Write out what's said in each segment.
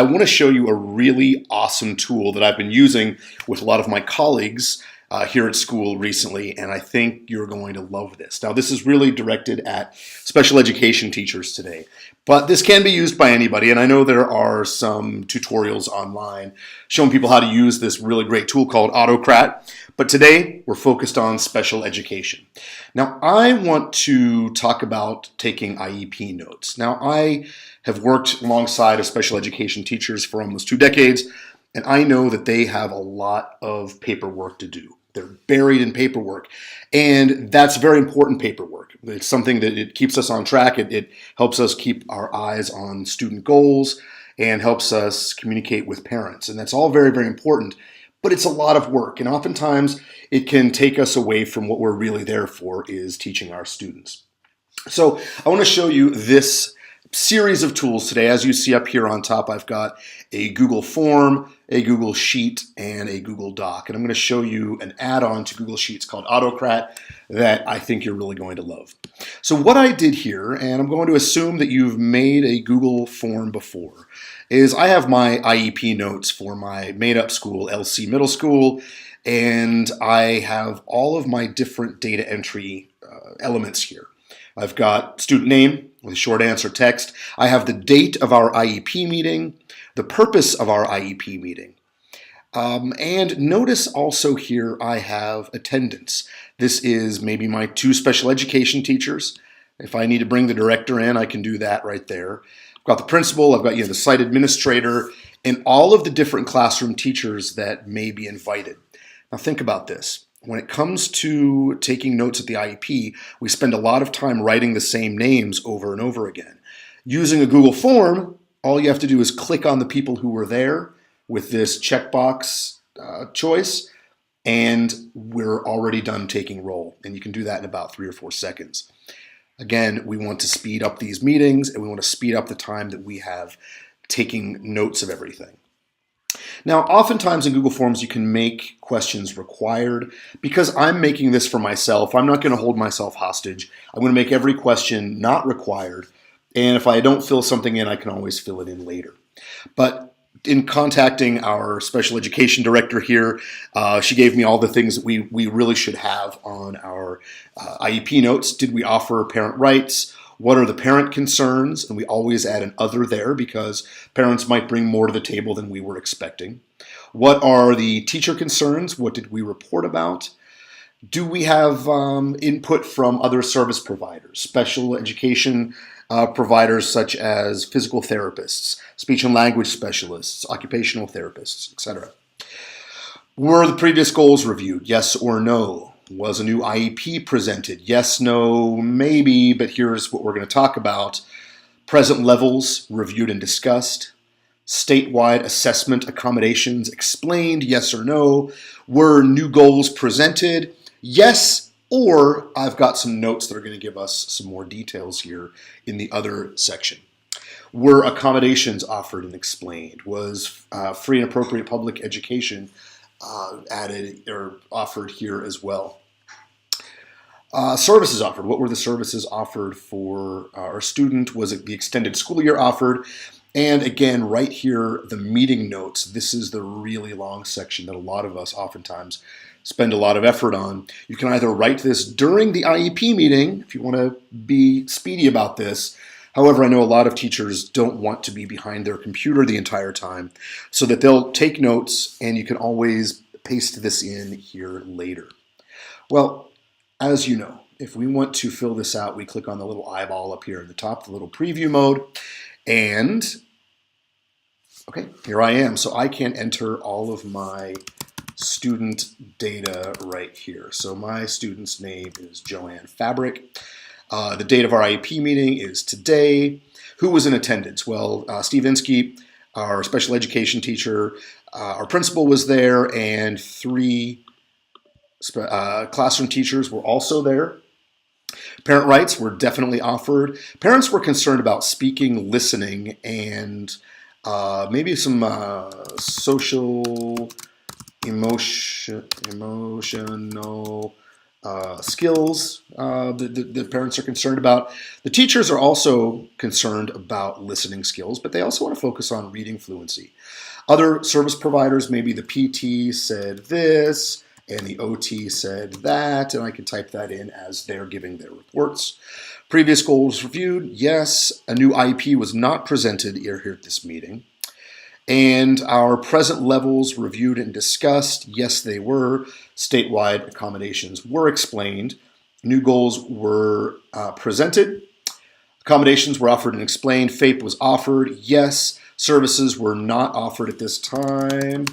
I want to show you a really awesome tool that I've been using with a lot of my colleagues here at school recently, and I think you're going to love this. Now, this is really directed at special education teachers today, but this can be used by anybody, and I know there are some tutorials online showing people how to use this really great tool called autoCrat, but today we're focused on special education. Now, I want to talk about taking IEP notes. Now, I have worked alongside of special education teachers for almost 2 decades, and I know that they have a lot of paperwork to do. They're buried in paperwork, and that's very important paperwork. It's something that it keeps us on track. It helps us keep our eyes on student goals and helps us communicate with parents, and that's all very, very important, but it's a lot of work, and oftentimes it can take us away from what we're really there for, is teaching our students. So I want to show you this series of tools today. As you see up here on top, I've got a Google form, a Google Sheet, and a Google Doc. And I'm going to show you an add-on to Google Sheets called autoCrat that I think you're really going to love. So what I did here, and I'm going to assume that you've made a Google form before, is I have my IEP notes for my made-up school, LC Middle School, and I have all of my different data entry elements here. I've got student name with a short answer text. I have the date of our IEP meeting, the purpose of our IEP meeting. And notice also here I have attendance. This is maybe my 2 special education teachers. If I need to bring the director in, I can do that right there. I've got the principal, I've got the site administrator, and all of the different classroom teachers that may be invited. Now think about this. When it comes to taking notes at the IEP, we spend a lot of time writing the same names over and over again. Using a Google form, all you have to do is click on the people who were there with this checkbox choice, and we're already done taking roll. And you can do that in about 3 or 4 seconds. Again, we want to speed up these meetings, and we want to speed up the time that we have taking notes of everything. Now, oftentimes in Google Forms, you can make questions required. Because I'm making this for myself, I'm not going to hold myself hostage. I'm going to make every question not required. And if I don't fill something in, I can always fill it in later. But in contacting our special education director here, she gave me all the things that we really should have on our IEP notes. Did we offer parent rights? What are the parent concerns? And we always add an other there because parents might bring more to the table than we were expecting. What are the teacher concerns? What did we report about? Do we have input from other service providers, special education providers such as physical therapists, speech and language specialists, occupational therapists, etc.? Were the previous goals reviewed? Yes or no? Was a new IEP presented? Yes, no, maybe, but here's what we're going to talk about. Present levels reviewed and discussed. Statewide assessment accommodations explained? Yes or no? Were new goals presented? Yes, or I've got some notes that are going to give us some more details here in the other section. Were accommodations offered and explained? Was free and appropriate public education added or offered here as well? Services offered. What were the services offered for our student? Was it the extended school year offered? And again, right here, the meeting notes. This is the really long section that a lot of us oftentimes spend a lot of effort on. You can either write this during the IEP meeting, if you want to be speedy about this. However, I know a lot of teachers don't want to be behind their computer the entire time, so that they'll take notes, and you can always paste this in here later. Well, as you know, if we want to fill this out, we click on the little eyeball up here in the top, the little preview mode, and okay, here I am. So I can enter all of my student data right here. So my student's name is Joanne Fabric. The date of our IEP meeting is today. Who was in attendance? Well, Steve Inskeep, our special education teacher, our principal was there, and 3 classroom teachers were also there. Parent rights were definitely offered. Parents were concerned about speaking, listening, and maybe some social, emotional skills the parents are concerned about. The teachers are also concerned about listening skills, but they also want to focus on reading fluency. Other service providers, maybe the PT said this and the OT said that, and I can type that in as they're giving their reports. Previous goals reviewed, yes. A new IEP was not presented here at this meeting. And our present levels reviewed and discussed, yes they were. Statewide accommodations were explained. New goals were presented. Accommodations were offered and explained. FAPE was offered, yes. Services were not offered at this time.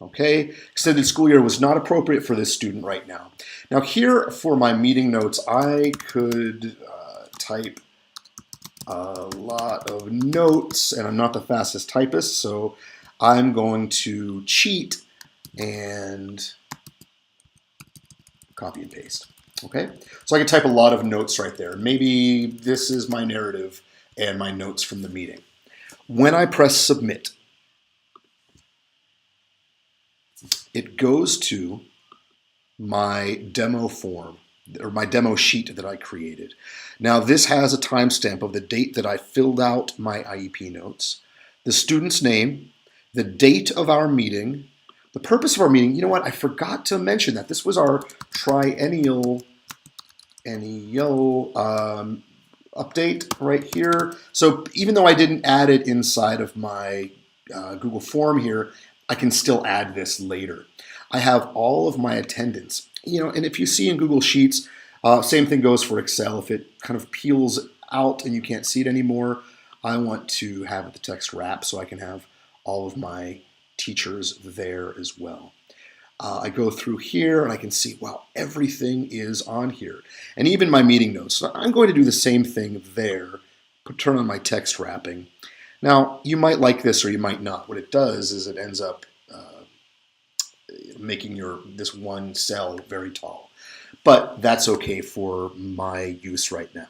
Okay, extended school year was not appropriate for this student right now. Now here for my meeting notes, I could type a lot of notes, and I'm not the fastest typist, so I'm going to cheat and copy and paste. Okay, so I can type a lot of notes right there. Maybe this is my narrative and my notes from the meeting. When I press submit, it goes to my demo form, or my demo sheet that I created. Now this has a timestamp of the date that I filled out my IEP notes, the student's name, the date of our meeting, the purpose of our meeting. You know what, I forgot to mention that this was our triennial update right here. So even though I didn't add it inside of my Google form here, I can still add this later. I have all of my attendance, and if you see in Google Sheets, same thing goes for Excel. If it kind of peels out and you can't see it anymore, I want to have the text wrap so I can have all of my teachers there as well. I go through here and I can see, wow, everything is on here. And even my meeting notes. So I'm going to do the same thing there, turn on my text wrapping. Now, you might like this or you might not. What it does is it ends up making this one cell very tall. But that's okay for my use right now.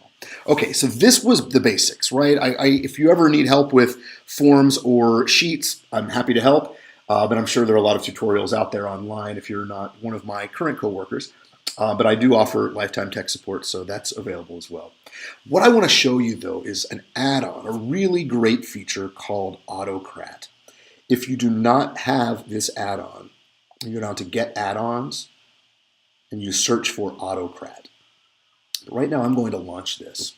Okay, so this was the basics, right? If you ever need help with forms or sheets, I'm happy to help. But I'm sure there are a lot of tutorials out there online if you're not one of my current coworkers. But I do offer lifetime tech support, so that's available as well. What I want to show you, though, is an add-on, a really great feature called autoCrat. If you do not have this add-on, you go down to Get Add-ons, and you search for autoCrat. But right now, I'm going to launch this.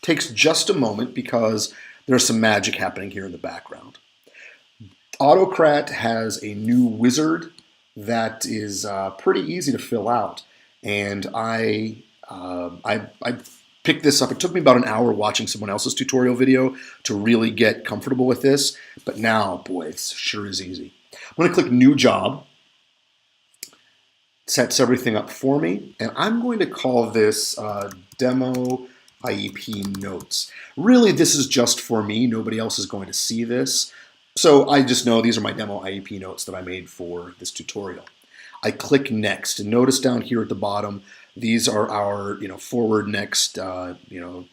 Takes just a moment because there's some magic happening here in the background. autoCrat has a new wizard that is pretty easy to fill out, and I picked this up. It took me about an hour watching someone else's tutorial video to really get comfortable with this, but now, boy, it sure is easy. I'm going to click New Job. Sets everything up for me, and I'm going to call this Demo IEP Notes. Really, this is just for me. Nobody else is going to see this. So I just know these are my demo IEP notes that I made for this tutorial. I click Next, and notice down here at the bottom, these are our forward, next,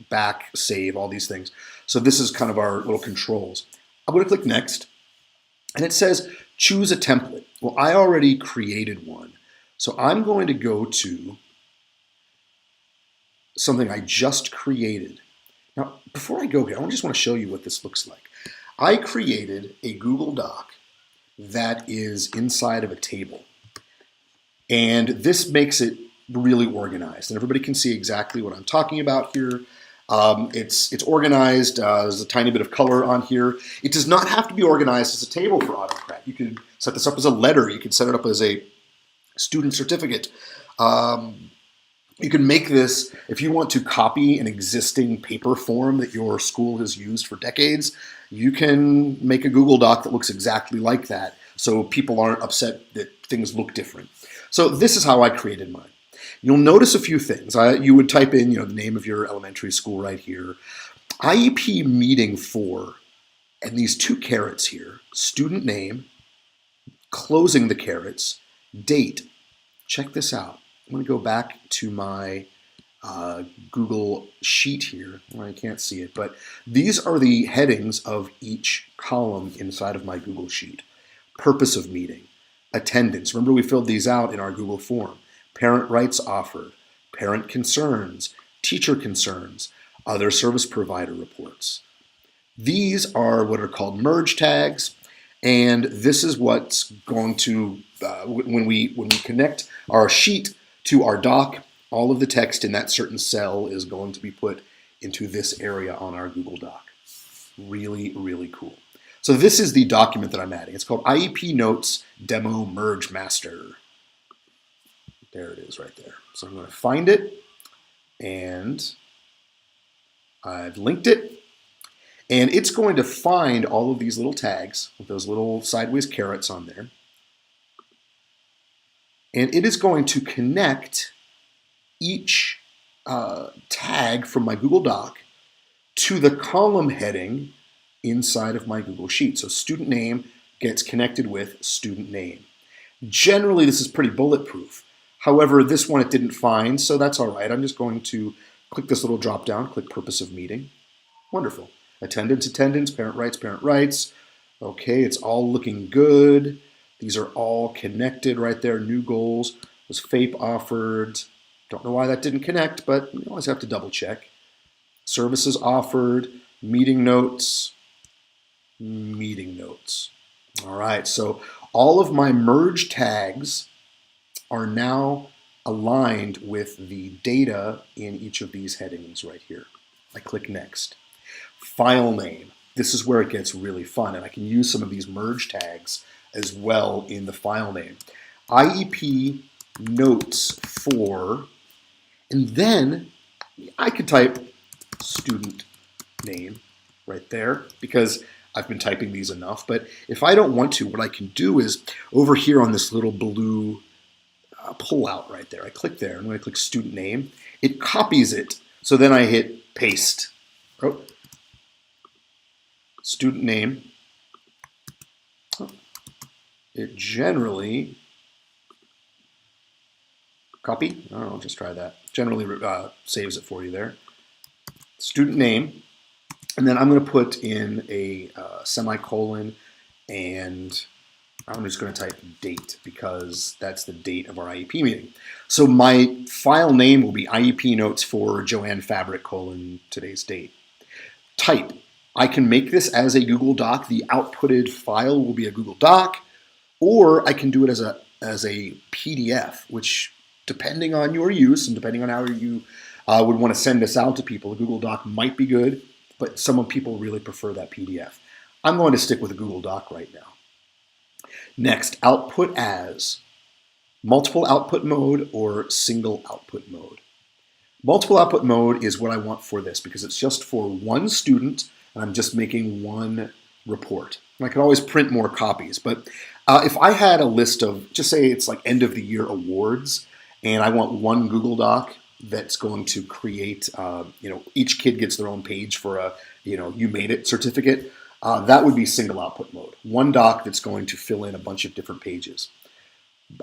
back, save, all these things. So this is kind of our little controls. I'm going to click Next, and it says choose a template. Well, I already created one. So I'm going to go to something I just created. Now, before I go here, I just want to show you what this looks like. I created a Google Doc that is inside of a table. And this makes it really organized. And everybody can see exactly what I'm talking about here. It's organized. There's a tiny bit of color on here. It does not have to be organized as a table for autoCrat. You could set this up as a letter. You could set it up as a student certificate. You can make this, if you want to copy an existing paper form that your school has used for decades, you can make a Google Doc that looks exactly like that, so people aren't upset that things look different. So this is how I created mine. You'll notice a few things. You would type in the name of your elementary school right here, IEP meeting for, and these two carets here, student name, closing the carets, date. Check this out. I'm going to go back to my Google Sheet here, where I can't see it, but these are the headings of each column inside of my Google Sheet. purpose of meeting, attendance. Remember, we filled these out in our Google form. Parent rights offered, parent concerns, teacher concerns, other service provider reports. These are what are called merge tags, and this is what's going to, when we connect our sheet to our doc, all of the text in that certain cell is going to be put into this area on our Google Doc. Really, really cool. So this is the document that I'm adding. It's called IEP Notes Demo Merge Master. There it is right there. So I'm going to find it, and I've linked it. And it's going to find all of these little tags with those little sideways carrots on there. And it is going to connect each tag from my Google Doc to the column heading inside of my Google Sheet. So student name gets connected with student name. Generally, this is pretty bulletproof. However, this one it didn't find, so that's all right. I'm just going to click this little drop down, click purpose of meeting. Wonderful. Attendance, attendance, parent rights, parent rights. Okay, it's all looking good. These are all connected right there. New goals. Was FAPE offered? Don't know why that didn't connect, but you always have to double check. Services offered, meeting notes, meeting notes. All right, so all of my merge tags are now aligned with the data in each of these headings right here. I click next. File name. This is where it gets really fun, and I can use some of these merge tags as well in the file name. IEP notes for, and then I could type student name right there because I've been typing these enough. But if I don't want to, what I can do is over here on this little blue pull out right there, I click there, and when I click student name, it copies it. So then I hit paste. Oh, student name. It generally copy. Oh, I'll just try that. Generally saves it for you there. Student name, and then I'm going to put in a semicolon, and I'm just going to type date because that's the date of our IEP meeting. So my file name will be IEP notes for Joanne Fabric : today's date. Type. I can make this as a Google Doc. The outputted file will be a Google Doc, or I can do it as a PDF, which, depending on your use and depending on how you would want to send this out to people, a Google Doc might be good, but some people really prefer that PDF. I'm going to stick with a Google Doc right now. Next, output as multiple output mode or single output mode. Multiple output mode is what I want for this because it's just for one student and I'm just making one report. And I can always print more copies, but if I had a list of, just say it's like end of the year awards, and I want one Google Doc that's going to create, each kid gets their own page for a, you made it certificate, that would be single output mode. One doc that's going to fill in a bunch of different pages.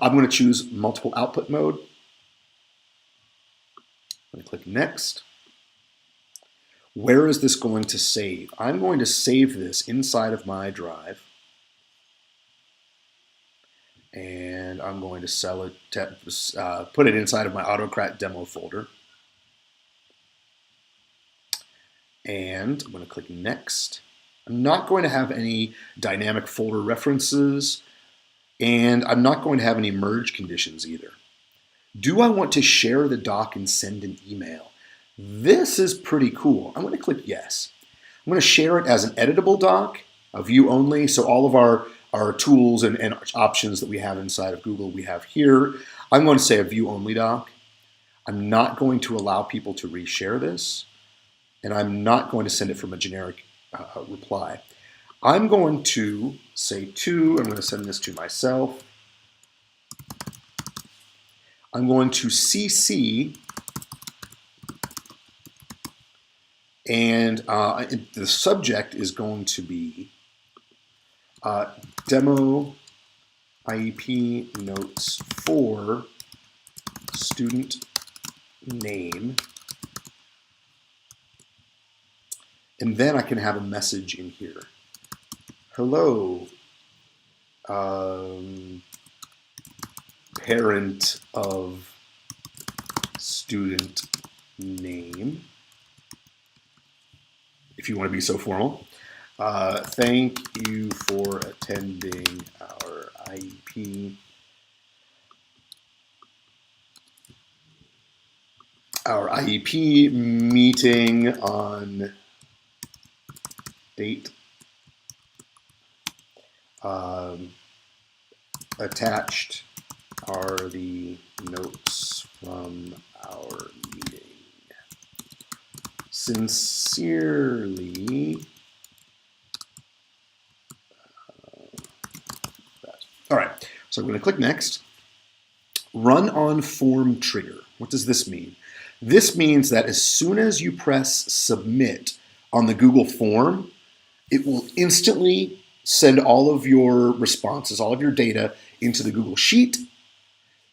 I'm going to choose multiple output mode. I'm going to click next. Where is this going to save? I'm going to save this inside of my drive. And I'm going to put it inside of my autoCrat demo folder. And I'm going to click next. I'm not going to have any dynamic folder references, and I'm not going to have any merge conditions either. Do I want to share the doc and send an email? This is pretty cool. I'm going to click yes. I'm going to share it as an editable doc, a view only, so all of our tools and options that we have inside of Google we have here. I'm going to say a view only doc. I'm not going to allow people to reshare this, and I'm not going to send it from a generic reply. I'm going to say I'm going to send this to myself. I'm going to CC, and the subject is going to be demo IEP notes for student name. And then I can have a message in here. Hello, parent of student name, if you want to be so formal. Thank you for attending our IEP. Our IEP meeting on date. Attached are the notes from our meeting. Sincerely. All right, so I'm going to click next. Run on form trigger. What does this mean? This means that as soon as you press submit on the Google form, it will instantly send all of your responses, all of your data into the Google Sheet.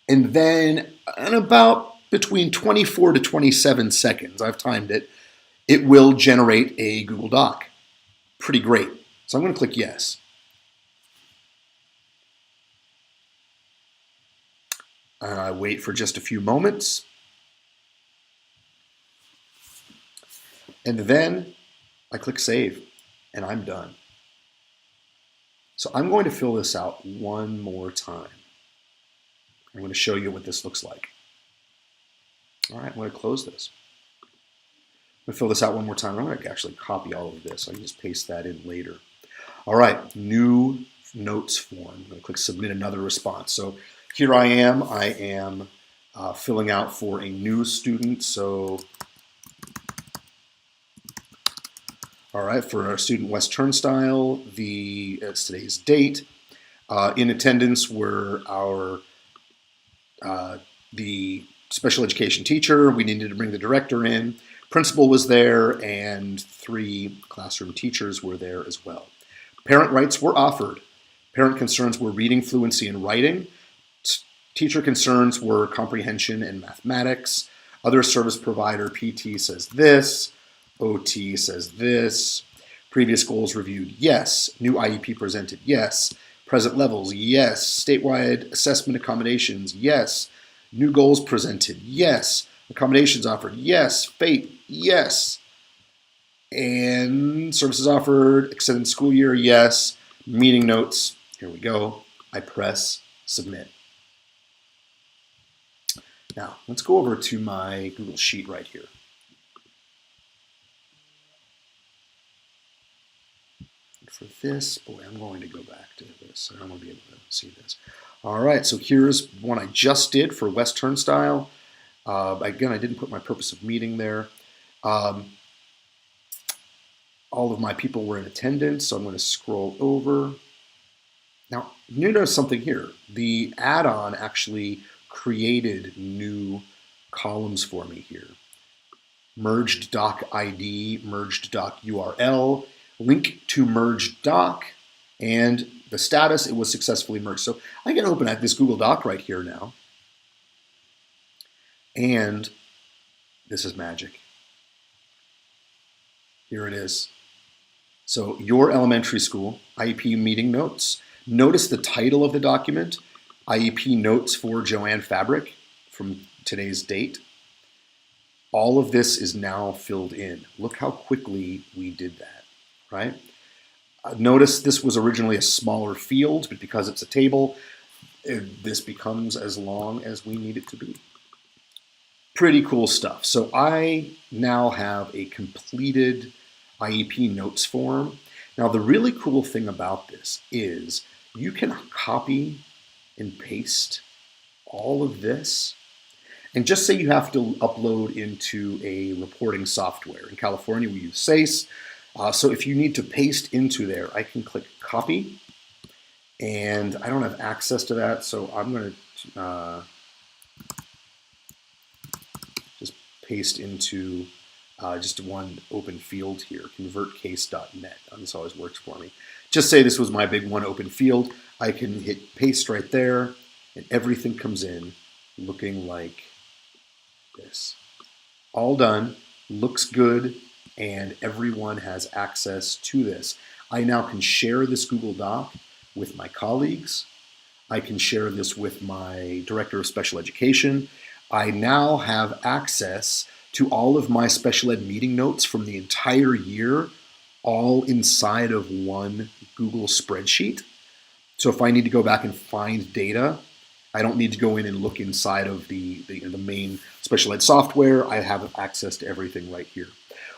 And then in about between 24 to 27 seconds, I've timed it, it will generate a Google Doc. Pretty great. So I'm going to click yes. I wait for just a few moments. And then I click save and I'm done. So I'm going to fill this out one more time. I'm going to show you what this looks like. All right, I'm going to close this. I'm going to fill this out one more time. I'm going to actually copy all of this. I can just paste that in later. All right, new notes form. I'm going to click submit another response. So here I am filling out for a new student. So, all right, for our student West Turnstile, it's today's date. In attendance were the special education teacher. We needed to bring the director in. Principal was there, and 3 classroom teachers were there as well. Parent rights were offered. Parent concerns were reading fluency and writing. Teacher concerns were comprehension and mathematics. Other service provider, PT, says this. OT says this. Previous goals reviewed, yes. New IEP presented, yes. Present levels, yes. Statewide assessment accommodations, yes. New goals presented, yes. Accommodations offered, yes. Fate, yes. And services offered, extended school year, yes. Meeting notes, here we go. I press submit. Now, let's go over to my Google Sheet right here. For this, boy, I'm going to go back to this. I don't want to be able to see this. All right, so here's one I just did for West Turnstile. Again, I didn't put my purpose of meeting there. All of my people were in attendance, so I'm going to scroll over. Now, you notice something here. The add-on actually created new columns for me here. Merged doc ID, merged doc URL, link to merged doc, and the status, it was successfully merged. So I can open up this Google Doc right here now. And this is magic. Here it is. So your elementary school, IEP meeting notes. Notice the title of the document, IEP notes for Joanne Fabric from today's date. All of this is now filled in. Look how quickly we did that, right? Notice this was originally a smaller field, but because it's a table, this becomes as long as we need it to be. Pretty cool stuff. So I now have a completed IEP notes form. Now the really cool thing about this is you can copy and paste all of this. And just say you have to upload into a reporting software. In California, we use SACE. So if you need to paste into there, I can click copy. And I don't have access to that, so I'm going to just paste into just one open field here, convertcase.net. This always works for me. Just say this was my big one open field. I can hit paste right there, and everything comes in looking like this. All done, looks good, and everyone has access to this. I now can share this Google Doc with my colleagues. I can share this with my director of special education. I now have access to all of my special ed meeting notes from the entire year, all inside of one Google spreadsheet. So if I need to go back and find data, I don't need to go in and look inside of the main special ed software. I have access to everything right here.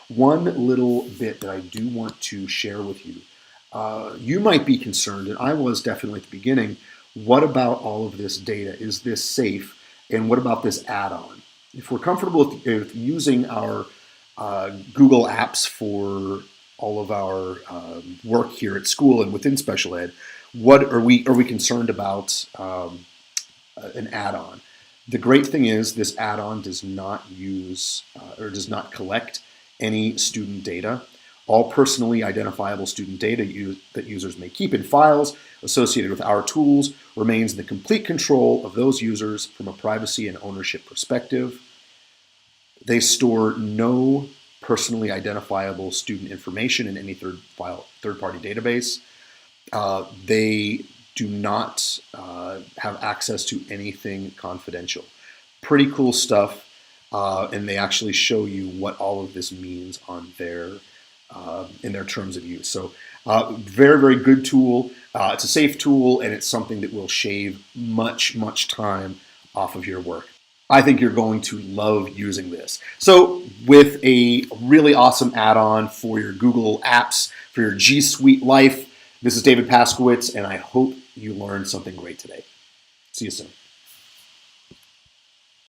One little bit that I do want to share with you. You might be concerned, and I was definitely at the beginning, what about all of this data? Is this safe? And what about this add-on? If we're comfortable with using our Google Apps for all of our work here at school and within special ed, what are we concerned about an add-on? The great thing is this add-on does not use or does not collect any student data. All personally identifiable student data that users may keep in files associated with our tools remains in the complete control of those users from a privacy and ownership perspective. They store no personally identifiable student information in any third-party database. They do not have access to anything confidential. Pretty cool stuff, and they actually show you what all of this means on in their terms of use. So very, very good tool. It's a safe tool, and it's something that will shave much time off of your work. I think you're going to love using this. So with a really awesome add-on for your Google Apps, for your G Suite life, this is David Paskowitz, and I hope you learned something great today. See you soon.